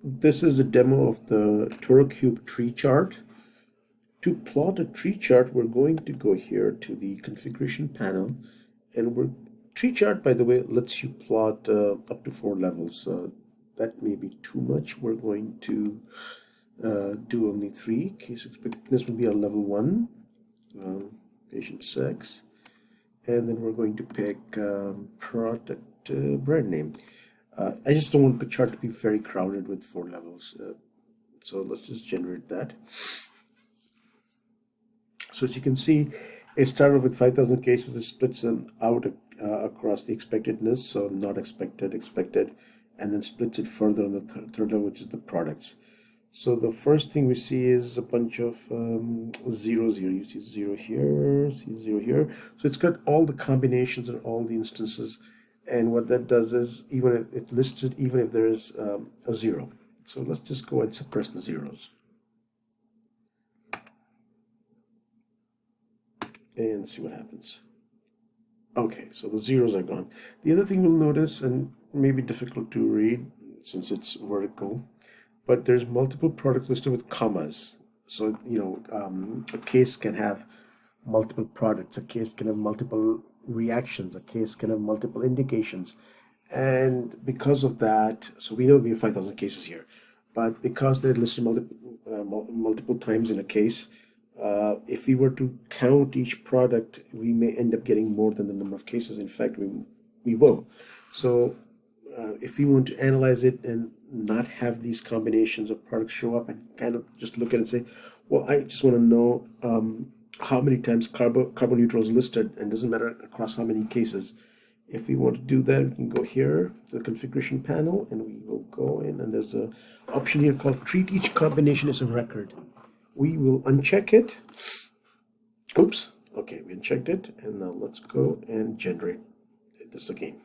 This is a demo of the ToroCube tree chart. To plot a tree chart, we're going to go here to the configuration panel, and tree chart, by the way, lets you plot up to 4 levels. That may be too much. We're going to do only 3. Case expectedness will be on level 1, patient sex, and then we're going to pick product brand name. I just don't want the chart to be very crowded with 4 levels. So let's just generate that. So as you can see, it started with 5,000 cases. It splits them out across the expectedness, so not expected, expected, and then splits it further on the third level, which is the products. So the first thing we see is a bunch of zeros here. You see 0 here, see 0 here. So it's got all the combinations and all the instances. And what that does is even if it's listed, even if there is a 0. So let's just go and suppress the zeros. And see what happens. Okay, so the zeros are gone. The other thing we'll notice, and maybe difficult to read since it's vertical, but there's multiple products listed with commas. So, a case can have multiple products, a case can have multiple reactions, a case can have multiple indications. And because of that, so we know we have 5,000 cases here, but because they're listed multiple times in a case, if we were to count each product, we may end up getting more than the number of cases. In fact, we will. So if we want to analyze it and not have these combinations of products show up and kind of just look at it and say, well, I just want to know how many times carbon neutral is listed, and doesn't matter across how many cases. If we want to do that, we can go here to the configuration panel, and we will go in, and there's an option here called treat each combination as a record. We will uncheck it. Oops. Okay, we unchecked it, and now let's go and generate this again.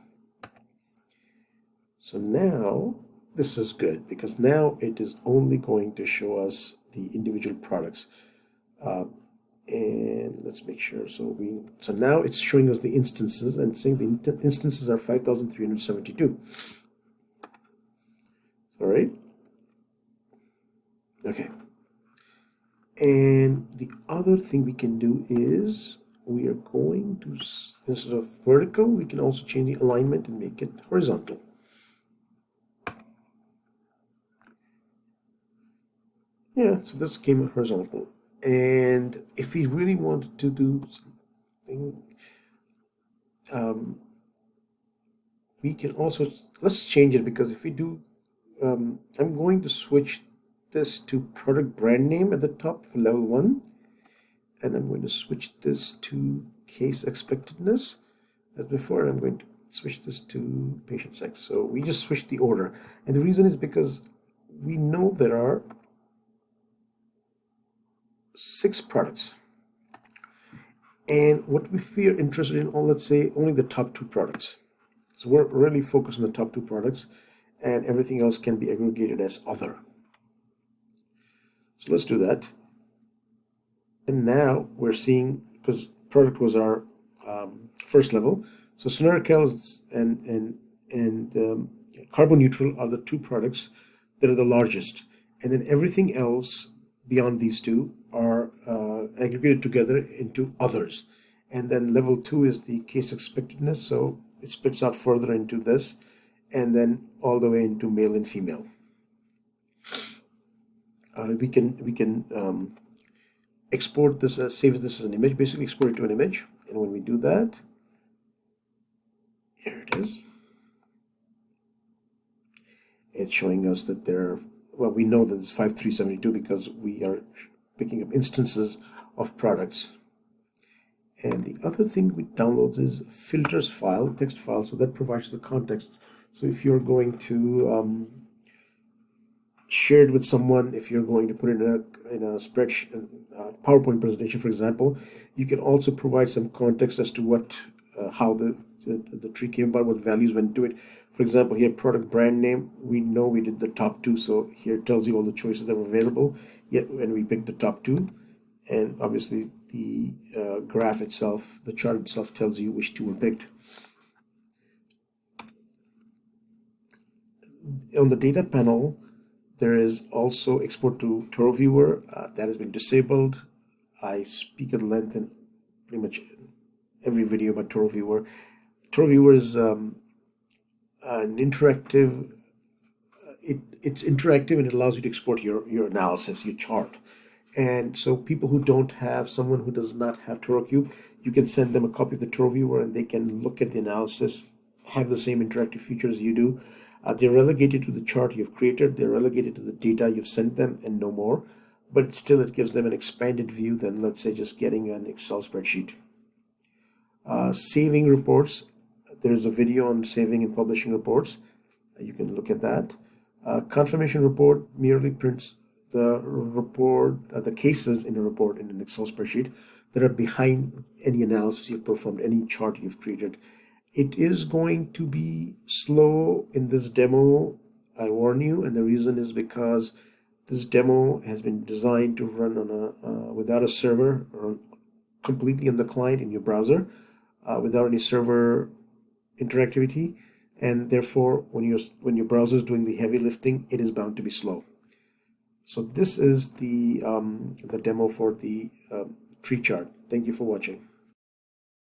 So now this is good because now it is only going to show us the individual products. And let's make sure. So now it's showing us the instances and saying the instances are 5,372. All right. Okay. And the other thing we can do is we are going to, instead of vertical, we can also change the alignment and make it horizontal. Yeah, so this came horizontal. And if we really wanted to do something, we can also, let's change it, because if we do, I'm going to switch this to product brand name at the top for level 1, and I'm going to switch this to case expectedness as before. I'm going to switch this to patient sex. So we just switched the order, and the reason is because we know there are 6 products, and what we are interested in, let's say only the top 2 products. So we're really focused on the top 2 products, and everything else can be aggregated as other. So let's do that. And now we're seeing, because product was our first level, so Sonoricals and carbon neutral are the 2 products that are the largest, and then everything else beyond these 2 are aggregated together into others. And then level 2 is the case expectedness, so it splits out further into this, and then all the way into male and female. We can export this, save this as an image, basically export it to an image. And when we do that, here it is. It's showing us that there are, well, we know that it's 5,372 because we are picking up instances of products. And the other thing we download is filters file, text file, so that provides the context. So if you're going to share it with someone, if you're going to put it in a spreadsheet, PowerPoint presentation, for example, you can also provide some context as to what, how the tree came about, what values went to it. For example, here, product brand name, we know we did the top 2, so here it tells you all the choices that were available, yet when we picked the top 2, and obviously the graph itself, the chart itself tells you which 2 were picked. On the data panel, There is also export to ToroViewer. That has been disabled. I speak at length in pretty much every video about ToroViewer. ToroViewer is an interactive. It's interactive and it allows you to export your analysis, your chart. And so people who don't have someone who does not have ToroCube, you can send them a copy of the ToroViewer and they can look at the analysis, have the same interactive features you do. They're relegated to the chart you've created, they're relegated to the data you've sent them and no more. But still it gives them an expanded view than, let's say, just getting an Excel spreadsheet. Saving reports. There's a video on saving and publishing reports. You can look at that. Confirmation report merely prints the report, the cases in a report in an Excel spreadsheet that are behind any analysis you've performed, any chart you've created. It is going to be slow in this demo, I warn you, and the reason is because this demo has been designed to run on a without a server, or completely on the client in your browser, without any server interactivity, and therefore when your browser is doing the heavy lifting, it is bound to be slow. So this is the demo for the tree chart. Thank you for watching.